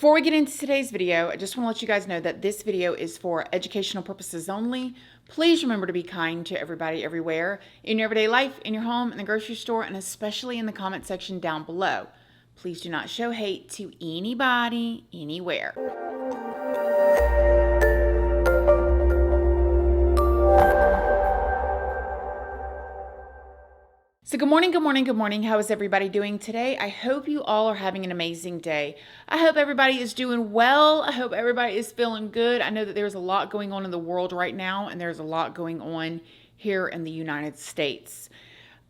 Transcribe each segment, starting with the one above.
Before we get into today's video, I just want to let you guys know that this video is for educational purposes only. Please remember to be kind to everybody everywhere, in your everyday life, in your home, in the grocery store, and especially in the comment section down below. Please do not show hate to anybody, anywhere. So good morning, good morning, good morning. How is everybody doing today? I hope you all are having an amazing day. I hope everybody is doing well. I hope everybody is feeling good. I know that there's a lot going on in the world right now, and there's a lot going on here in the United States.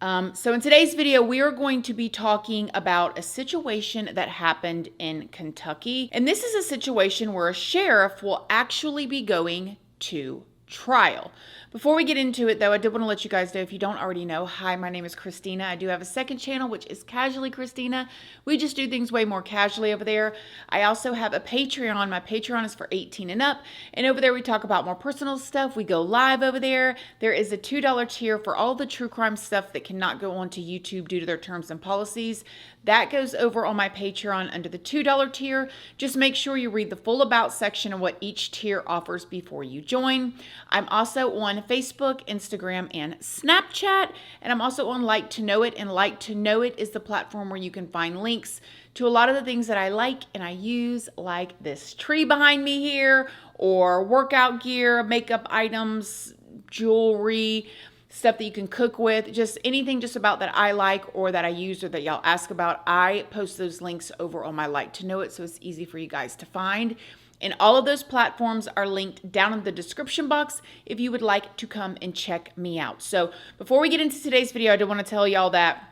So in today's video, we are going to be talking about a situation that happened in Kentucky. And this is a situation where a sheriff will actually be going to trial. Before we get into it, though, I did want to let you guys know, if you don't already know, hi, my name is Christina. I do have a second channel, which is Casually Christina. We just do things way more casually over there. I also have a Patreon. My Patreon is for 18 and up, and over there we talk about more personal stuff. We go live over there. There is a $2 tier for all the true crime stuff that cannot go onto YouTube due to their terms and policies. That goes over on my Patreon under the $2 tier. Just make sure you read the full about section of what each tier offers before you join. I'm also on Facebook, Instagram, and Snapchat. And I'm also on Like to Know It. And Like to Know It is the platform where you can find links to a lot of the things that I like and I use, like this tree behind me here, or workout gear, makeup items, jewelry, stuff that you can cook with, just anything just about that I like or that I use or that y'all ask about. I post those links over on my Like to Know It, so it's easy for you guys to find. And all of those platforms are linked down in the description box if you would like to come and check me out. So before we get into today's video, I do want to tell y'all that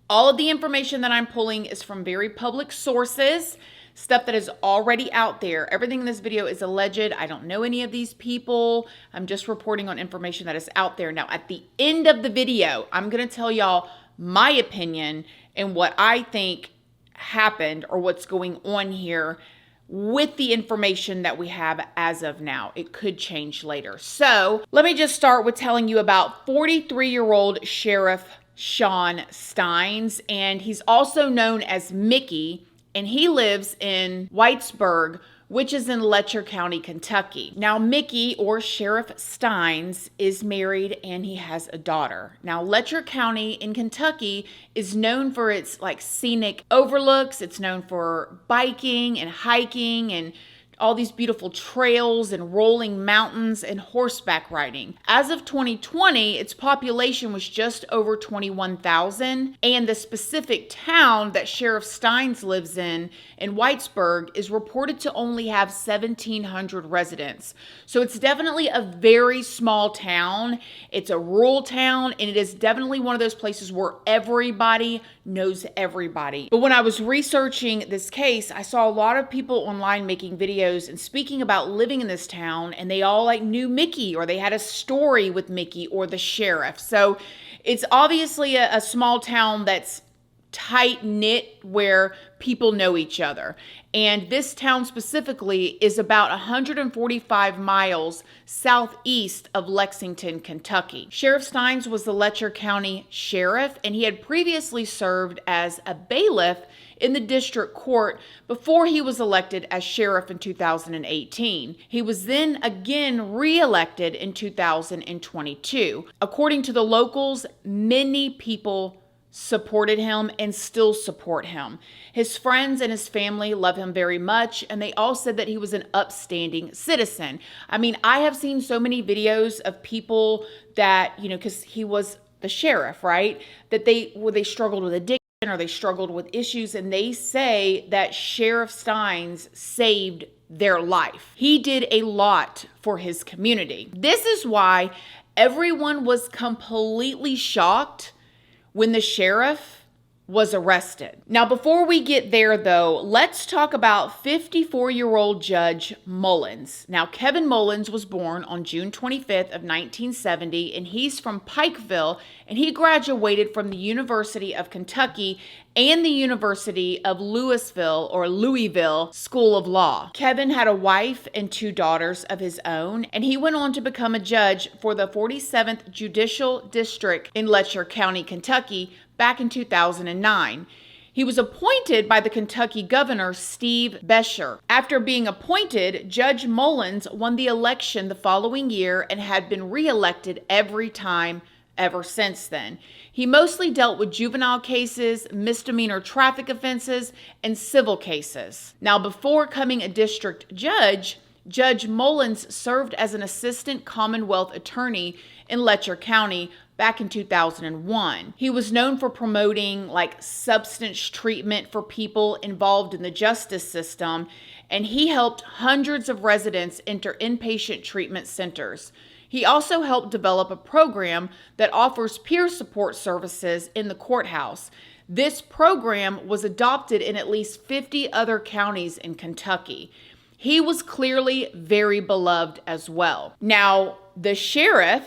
all of the information that I'm pulling is from very public sources, stuff that is already out there. Everything in this video is alleged. I don't know any of these people. I'm just reporting on information that is out there. Now, at the end of the video, I'm going to tell y'all my opinion and what I think happened or what's going on here with the information that we have as of now. It could change later. So let me just start with telling you about 43-year-old Sheriff Shawn Stines, and he's also known as Mickey, and he lives in Whitesburg, which is in Letcher County, Kentucky. Now, Mickey, or Sheriff Stines, is married and he has a daughter. Now, Letcher County in Kentucky is known for its scenic overlooks. It's known for biking and hiking and all these beautiful trails and rolling mountains and horseback riding. As of 2020, its population was just over 21,000, and the specific town that Sheriff Stines lives in Whitesburg, is reported to only have 1,700 residents. So it's definitely a very small town. It's a rural town, and it is definitely one of those places where everybody knows everybody. But when I was researching this case, I saw a lot of people online making videos and speaking about living in this town, and they all knew Mickey, or they had a story with Mickey or the sheriff. So it's obviously a small town that's tight knit where people know each other. And this town specifically is about 145 miles southeast of Lexington, Kentucky. Sheriff Stines was the Letcher County sheriff, and he had previously served as a bailiff in the district court before he was elected as sheriff in 2018. He was then again re-elected in 2022. According to the locals, many people supported him and still support him. His friends and his family love him very much, and they all said that he was an upstanding citizen. I mean, I have seen so many videos of people that, because he was the sheriff, right, that they struggled with addiction or they struggled with issues, and they say that Sheriff Stines saved their life. He did a lot for his community. This is why everyone was completely shocked when the sheriff was arrested. Now, before we get there, though, let's talk about 54-year-old Judge Mullins. Now, Kevin Mullins was born on June 25th of 1970, and he's from Pikeville, and he graduated from the University of Kentucky and the University of Louisville School of Law. Kevin had a wife and 2 daughters of his own, and he went on to become a judge for the 47th Judicial District in Letcher County, Kentucky, back in 2009. He was appointed by the Kentucky governor, Steve Beshear. After being appointed, Judge Mullins won the election the following year and had been re-elected every time ever since then. He mostly dealt with juvenile cases, misdemeanor traffic offenses, and civil cases. Now, before becoming a district judge, Judge Mullins served as an assistant Commonwealth attorney in Letcher County back in 2001. He was known for promoting substance treatment for people involved in the justice system, and he helped hundreds of residents enter inpatient treatment centers. He also helped develop a program that offers peer support services in the courthouse. This program was adopted in at least 50 other counties in Kentucky. He was clearly very beloved as well. Now, the sheriff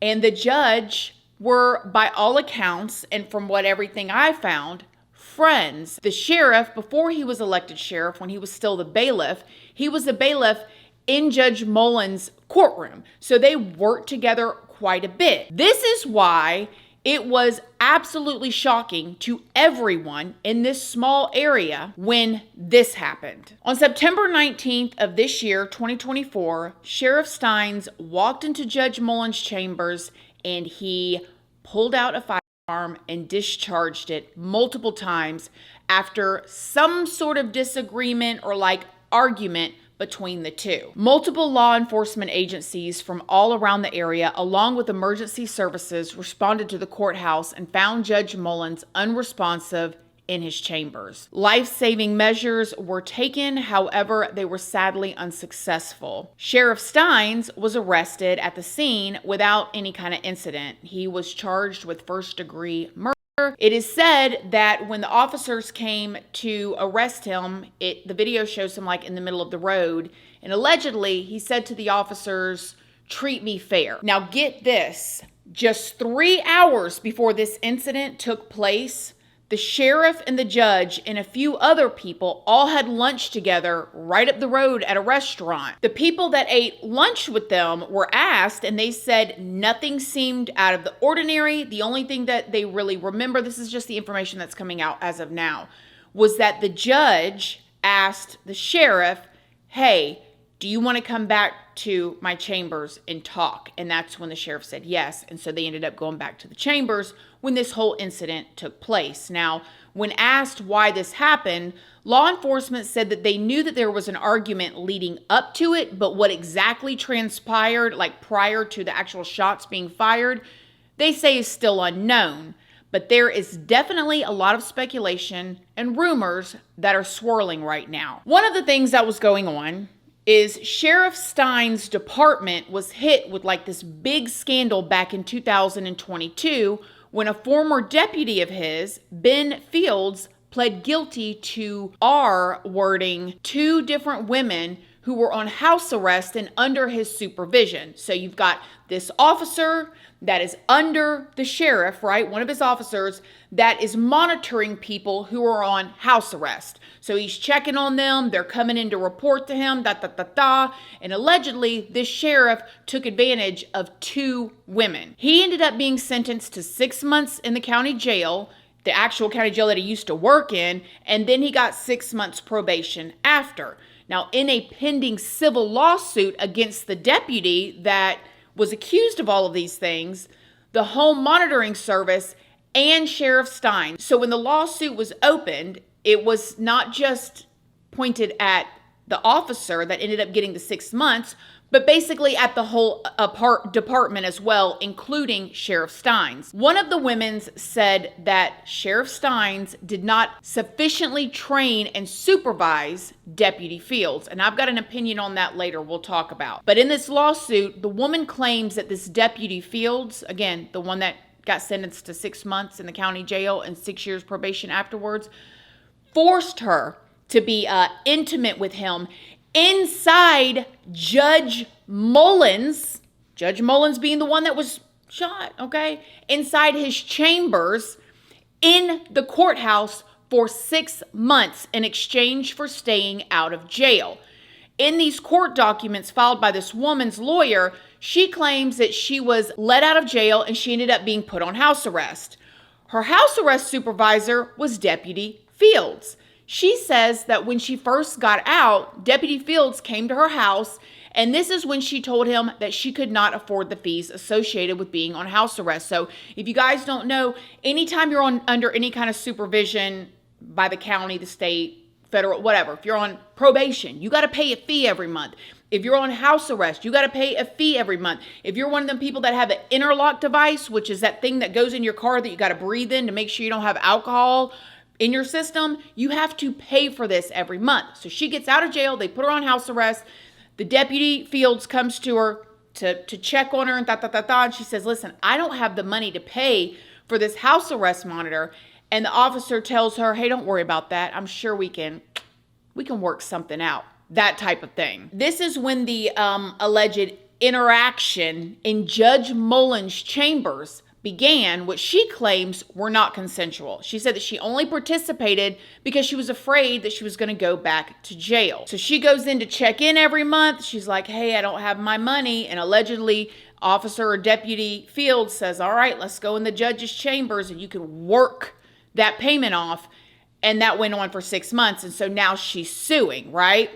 and the judge were, by all accounts, and from everything I found, friends. The sheriff, before he was elected sheriff, when he was still the bailiff, he was the bailiff in Judge Mullins' courtroom. So they worked together quite a bit. This is why it was absolutely shocking to everyone in this small area when this happened. On September 19th of this year, 2024, Sheriff Stines walked into Judge Mullins' chambers and he pulled out a firearm and discharged it multiple times after some sort of disagreement or argument between the two. Multiple law enforcement agencies from all around the area, along with emergency services, responded to the courthouse and found Judge Mullins unresponsive in his chambers. Life-saving measures were taken, however, they were sadly unsuccessful. Sheriff Stines was arrested at the scene without any kind of incident. He was charged with first-degree murder. It is said that when the officers came to arrest him, the video shows him in the middle of the road, and allegedly he said to the officers, "Treat me fair." Now get this, just 3 hours before this incident took place, the sheriff and the judge and a few other people all had lunch together right up the road at a restaurant. The people that ate lunch with them were asked, and they said nothing seemed out of the ordinary. The only thing that they really remember, this is just the information that's coming out as of now, was that the judge asked the sheriff, "Hey, do you want to come back to my chambers and talk?" And that's when the sheriff said yes. And so they ended up going back to the chambers when this whole incident took place. Now, when asked why this happened, law enforcement said that they knew that there was an argument leading up to it, but what exactly transpired, prior to the actual shots being fired, they say is still unknown. But there is definitely a lot of speculation and rumors that are swirling right now. One of the things that was going on is Sheriff Stines' department was hit with this big scandal back in 2022 when a former deputy of his, Ben Fields, pled guilty to R-wording 2 different women who were on house arrest and under his supervision. So you've got this officer that is under the sheriff, right? One of his officers that is monitoring people who are on house arrest. So he's checking on them. They're coming in to report to him, And allegedly, this sheriff took advantage of 2 women. He ended up being sentenced to 6 months in the county jail, the actual county jail that he used to work in, and then he got 6 months probation after. Now, in a pending civil lawsuit against the deputy that was accused of all of these things, the home monitoring service and Sheriff Stines. So when the lawsuit was opened, it was not just pointed at the officer that ended up getting the 6 months, but basically at the whole department as well, including Sheriff Stines. One of the women said that Sheriff Stines did not sufficiently train and supervise Deputy Fields. And I've got an opinion on that later we'll talk about. But in this lawsuit, the woman claims that this Deputy Fields, again, the one that got sentenced to 6 months in the county jail and 6 years probation afterwards, forced her to be intimate with him inside Judge Mullins being the one that was shot, okay, inside his chambers in the courthouse for 6 months in exchange for staying out of jail. In these court documents filed by this woman's lawyer, she claims that she was let out of jail and she ended up being put on house arrest. Her house arrest supervisor was Deputy Fields. She says that when she first got out, Deputy Fields came to her house, and this is when she told him that she could not afford the fees associated with being on house arrest. So if you guys don't know, anytime you're under any kind of supervision by the county, the state, federal, whatever, if you're on probation, you got to pay a fee every month. If you're on house arrest, you got to pay a fee every month. If you're one of them people that have an interlock device, which is that thing that goes in your car that you got to breathe in to make sure you don't have alcohol in your system, you have to pay for this every month. So she gets out of jail. They put her on house arrest. The Deputy Fields comes to her to check on her and and she says, listen, I don't have the money to pay for this house arrest monitor. And the officer tells her, hey, don't worry about that. I'm sure we can work something out. That type of thing. This is when the alleged interaction in Judge Mullins' chambers began, which she claims were not consensual. She said that she only participated because she was afraid that she was going to go back to jail. So she goes in to check in every month. She's like, hey, I don't have my money. And allegedly, Officer or Deputy Fields says, all right, let's go in the judge's chambers and you can work that payment off. And that went on for 6 months. And so now she's suing, right?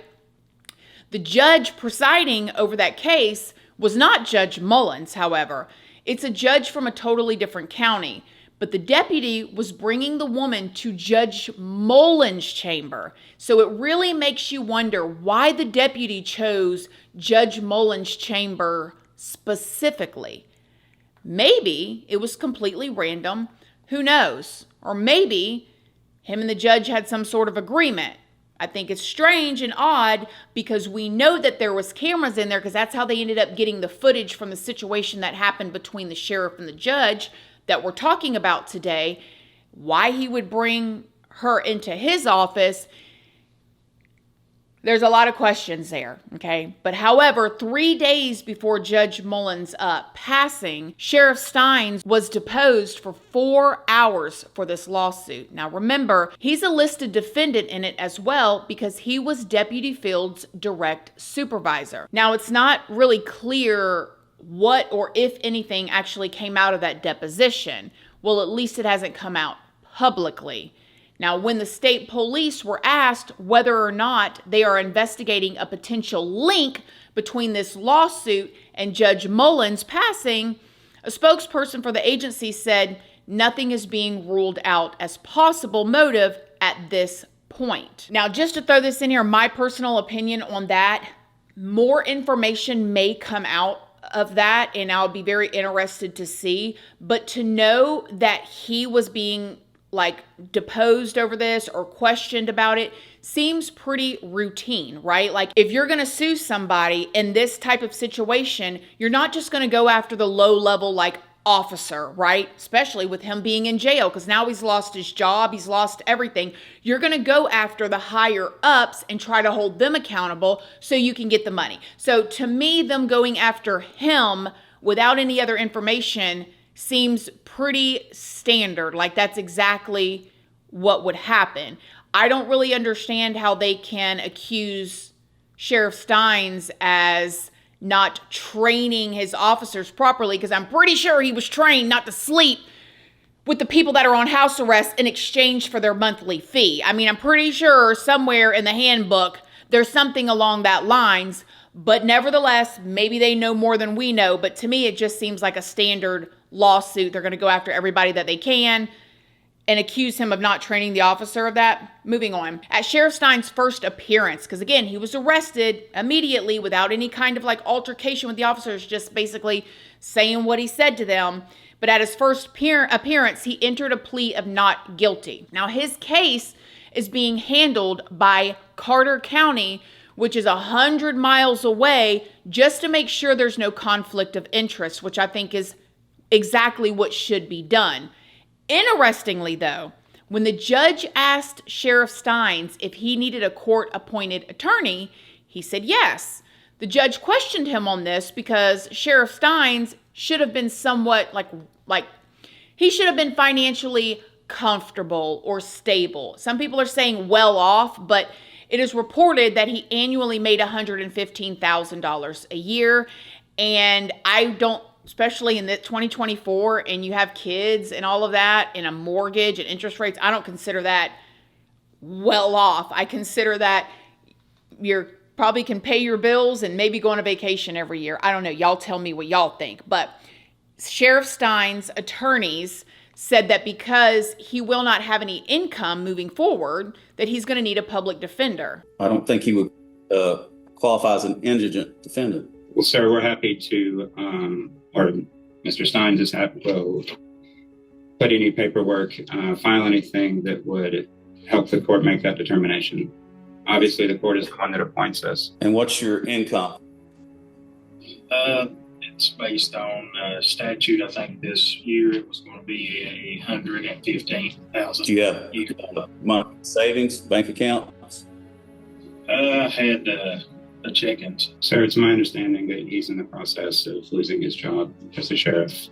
The judge presiding over that case was not Judge Mullins, however. It's a judge from a totally different county. But the deputy was bringing the woman to Judge Mullins' chamber. So it really makes you wonder why the deputy chose Judge Mullins' chamber specifically. Maybe it was completely random. Who knows? Or maybe him and the judge had some sort of agreement. I think it's strange and odd because we know that there was cameras in there because that's how they ended up getting the footage from the situation that happened between the sheriff and the judge that we're talking about today. Why he would bring her into his office, there's a lot of questions there, okay? But however, 3 days before Judge Mullins' passing, Sheriff Stines was deposed for 4 hours for this lawsuit. Now remember, he's a listed defendant in it as well because he was Deputy Fields' direct supervisor. Now it's not really clear what or if anything actually came out of that deposition. Well, at least it hasn't come out publicly. Now, when the state police were asked whether or not they are investigating a potential link between this lawsuit and Judge Mullins' passing, a spokesperson for the agency said nothing is being ruled out as possible motive at this point. Now, just to throw this in here, my personal opinion on that, more information may come out of that, and I'll be very interested to see. But to know that he was being deposed over this or questioned about it seems pretty routine, right? Like if you're going to sue somebody in this type of situation, you're not just going to go after the low level officer, right? Especially with him being in jail because now he's lost his job, he's lost everything. You're going to go after the higher ups and try to hold them accountable so you can get the money. So to me, them going after him without any other information seems pretty standard. Like that's exactly what would happen. I don't really understand how they can accuse Sheriff Stines as not training his officers properly, because I'm pretty sure he was trained not to sleep with the people that are on house arrest in exchange for their monthly fee. I mean, I'm pretty sure somewhere in the handbook there's something along that lines, but nevertheless, maybe they know more than we know. But to me, it just seems like a standard lawsuit. They're going to go after everybody that they can and accuse him of not training the officer of that. Moving on. At Sheriff Stines' first appearance, because again, he was arrested immediately without any kind of altercation with the officers, just basically saying what he said to them. But at his first appearance, he entered a plea of not guilty. Now, his case is being handled by Carter County, which is 100 miles away, just to make sure there's no conflict of interest, which I think is exactly what should be done. Interestingly, though, when the judge asked Sheriff Stines if he needed a court-appointed attorney, he said yes. The judge questioned him on this because Sheriff Stines should have been somewhat he should have been financially comfortable or stable. Some people are saying well off, but it is reported that he annually made $115,000 a year. And I don't, especially in the 2024 and you have kids and all of that and a mortgage and interest rates, I don't consider that well off. I consider that you're probably can pay your bills and maybe go on a vacation every year. I don't know. Y'all tell me what y'all think. But Sheriff Stines' attorneys said that because he will not have any income moving forward, that he's going to need a public defender. I don't think he would qualify as an indigent defendant. Well, sir, we're happy to, or Mr. Stines is happy to put any paperwork, file anything that would help the court make that determination. Obviously, the court is the one that appoints us. And what's your income? It's based on statute. I think this year it was going to be $115,000. Do you have monthly savings, bank accounts? I had a check-ins. Sir, it's my understanding that he's in the process of losing his job as the sheriff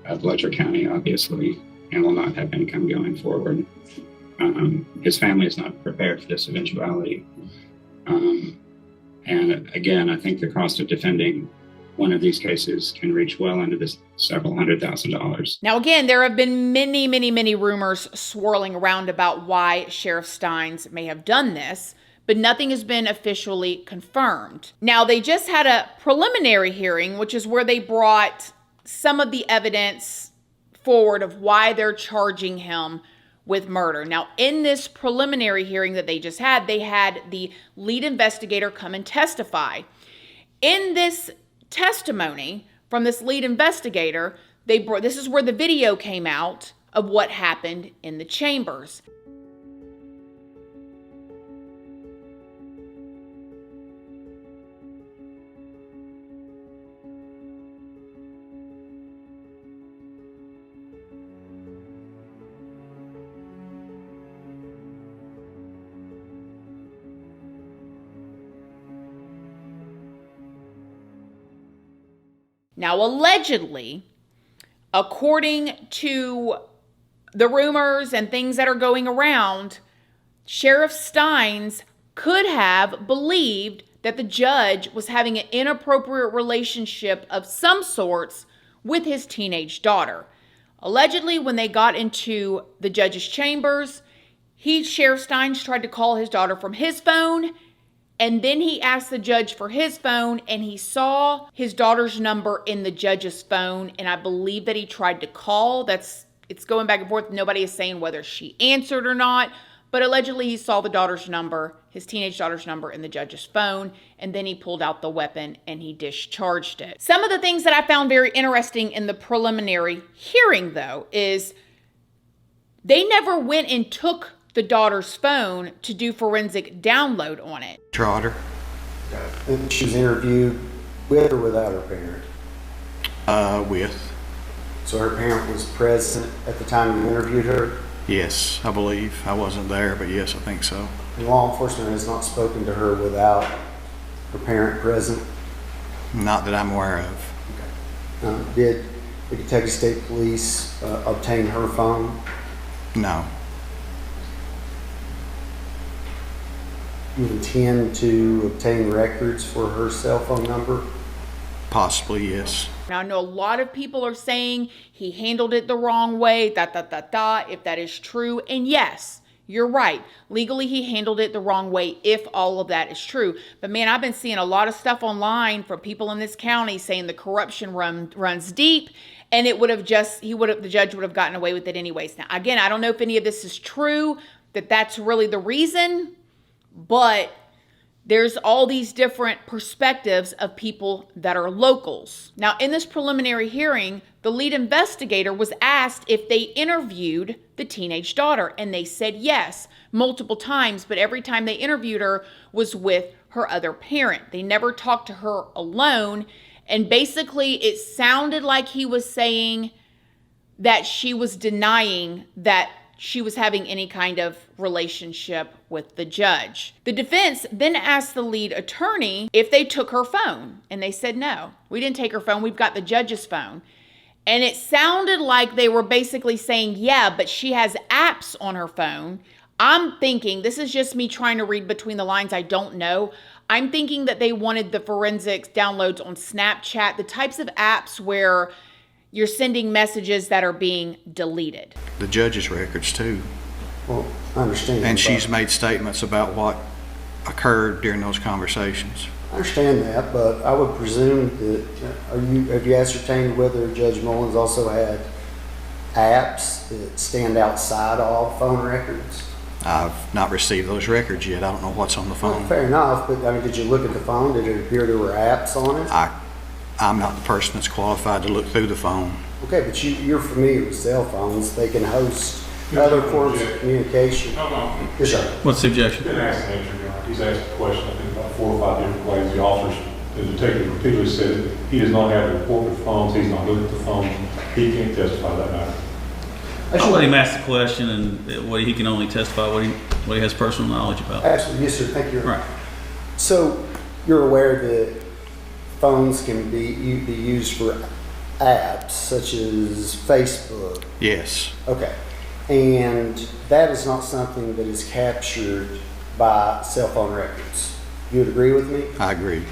of Letcher County, obviously, and will not have income going forward. His family is not prepared for this eventuality. And again, I think the cost of defending one of these cases can reach well into this several $100,000. Now, again, there have been many rumors swirling around about why Sheriff Stines may have done this, but nothing has been officially confirmed. Now, they just had a preliminary hearing, which is where they brought some of the evidence forward of why they're charging him with murder. Now, in this preliminary hearing that they just had, they had the lead investigator come and testify. In this testimony from this lead investigator, this is where the video came out of what happened in the chambers. Now, allegedly, according to the rumors and things that are going around, Sheriff Stines could have believed that the judge was having an inappropriate relationship of some sorts with his teenage daughter. Allegedly, when they got into the judge's chambers, Sheriff Stines tried to call his daughter from his phone, and then he asked the judge for his phone, and he saw his daughter's number in the judge's phone, and I believe that he tried to call. It's going back and forth. Nobody is saying whether she answered or not, but allegedly he saw the daughter's number, his teenage daughter's number, in the judge's phone, and then he pulled out the weapon and he discharged it. Some of the things that I found very interesting in the preliminary hearing, though, is they never went and took the daughter's phone to do forensic download on it. Trotter. She was interviewed with or without her parent? With. So her parent was present at the time you interviewed her? Yes, I believe. I wasn't there, but yes, I think so. And law enforcement has not spoken to her without her parent present? Not that I'm aware of. Okay. Did the Kentucky State Police obtain her phone? No. You intend to obtain records for her cell phone number? Possibly, yes. Now, I know a lot of people are saying he handled it the wrong way, if that is true. And yes, you're right. Legally, he handled it the wrong way, if all of that is true. But man, I've been seeing a lot of stuff online from people in this county saying the corruption runs deep, and the judge would have gotten away with it anyways. Now, again, I don't know if any of this is true, that's really the reason, but there's all these different perspectives of people that are locals. Now, in this preliminary hearing, the lead investigator was asked if they interviewed the teenage daughter, and they said yes multiple times, but every time they interviewed her was with her other parent. They never talked to her alone, and basically it sounded like he was saying that she was denying that she was having any kind of relationship with the judge. The defense then asked the lead attorney if they took her phone, and they said, no, we didn't take her phone. We've got the judge's phone. And it sounded like they were basically saying, yeah, but she has apps on her phone. I'm thinking, this is just me trying to read between the lines, I don't know. I'm thinking that they wanted the forensics downloads on Snapchat, the types of apps where you're sending messages that are being deleted. The judge's records, too. Well, I understand. And but- she's made statements about what occurred during those conversations. I understand that, but I would presume that, have you ascertained whether Judge Mullins also had apps that stand outside of phone records? I've not received those records yet. I don't know what's on the Well, phone. fair enough, but I mean, did you look at the phone? Did it appear there were apps on it? I'm not the person that's qualified to look through the phone. Okay, but you're familiar with cell phones. They can host other forms of communication. Yes, sir. What's the objection? He didn't ask an answer, Your Honor. He's asked a question, I think, about 4 or 5 different ways. The officers, the detective repeatedly said that he does not have a report with phones, he's not looked at the phones, he can't testify to that matter. I'll let him ask the question, and what he can only testify what he has personal knowledge about. Absolutely, yes, sir. Thank you. Right. So you're aware that phones can be used for apps such as Facebook. Yes. Okay. And that is not something that is captured by cell phone records. You would agree with me? I agree.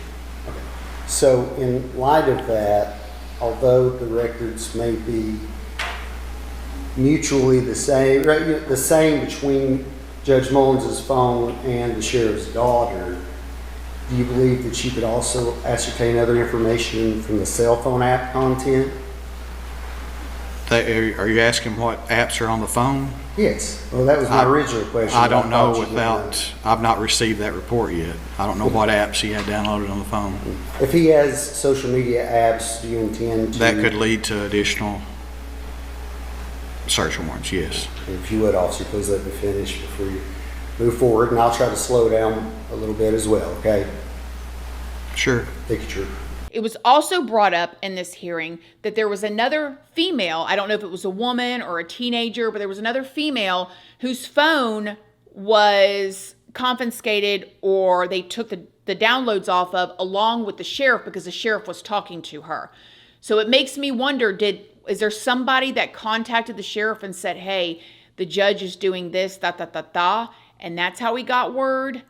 So in light of that, although the records may be mutually the same, right, the same between Judge Mullins' phone and the sheriff's daughter, do you believe that you could also ascertain other information from the cell phone app content? Are you asking what apps are on the phone? Yes. Well, that was my original question. I don't know thought you would know. I've not received that report yet. I don't know what apps he had downloaded on the phone. If he has social media apps, do you intend to? That could lead to additional search warrants, yes. If you would, officer, please let me finish before you move forward, and I'll try to slow down a little bit as well, okay? Sure. Thank you, Trooper. It was also brought up in this hearing that there was another female, I don't know if it was a woman or a teenager, but there was another female whose phone was confiscated, or they took the downloads off of, along with the sheriff, because the sheriff was talking to her. So it makes me wonder, is there somebody that contacted the sheriff and said, hey, the judge is doing this, and that's how he got word?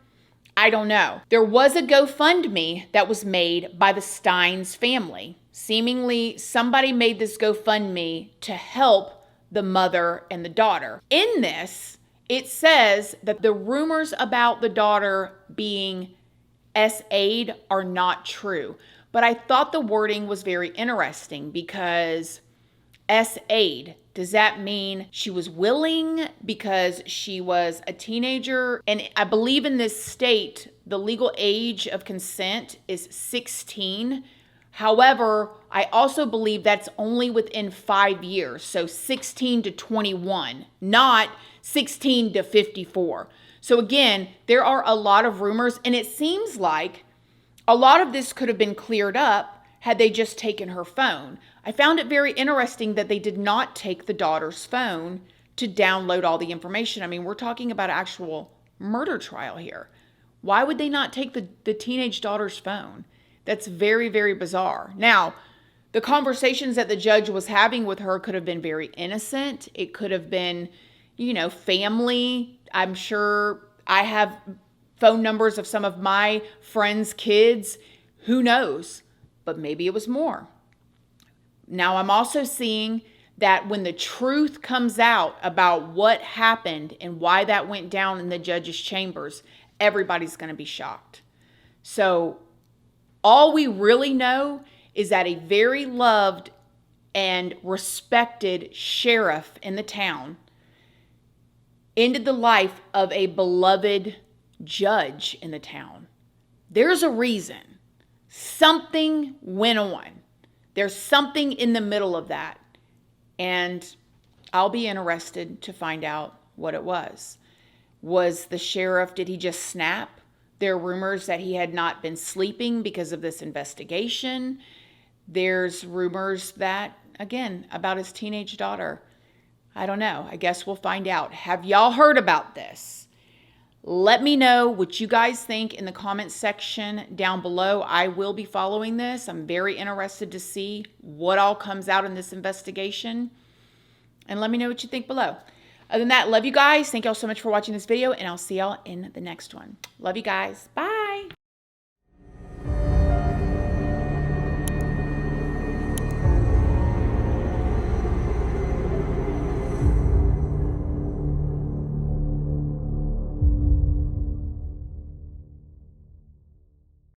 I don't know. There was a GoFundMe that was made by the Stines family. Seemingly, somebody made this GoFundMe to help the mother and the daughter. In this, it says that the rumors about the daughter being SA'd are not true. But I thought the wording was very interesting, because SA'd, does that mean she was willing because she was a teenager? And I believe in this state, the legal age of consent is 16. However, I also believe that's only within 5 years. So 16 to 21, not 16 to 54. So again, there are a lot of rumors, and it seems like a lot of this could have been cleared up had they just taken her phone. I found it very interesting that they did not take the daughter's phone to download all the information. I mean, we're talking about an actual murder trial here. Why would they not take the teenage daughter's phone? That's very, very bizarre. Now, the conversations that the judge was having with her could have been very innocent. It could have been, family. I'm sure I have phone numbers of some of my friends' kids. Who knows? But maybe it was more. Now, I'm also seeing that when the truth comes out about what happened and why that went down in the judge's chambers, everybody's going to be shocked. So all we really know is that a very loved and respected sheriff in the town ended the life of a beloved judge in the town. There's a reason. Something went on. There's something in the middle of that. And I'll be interested to find out what it was. Was the sheriff, did he just snap? There are rumors that he had not been sleeping because of this investigation. There's rumors that, again, about his teenage daughter. I don't know. I guess we'll find out. Have y'all heard about this? Let me know what you guys think in the comments section down below. I will be following this. I'm very interested to see what all comes out in this investigation. And let me know what you think below. Other than that, love you guys. Thank y'all so much for watching this video, and I'll see y'all in the next one. Love you guys. Bye.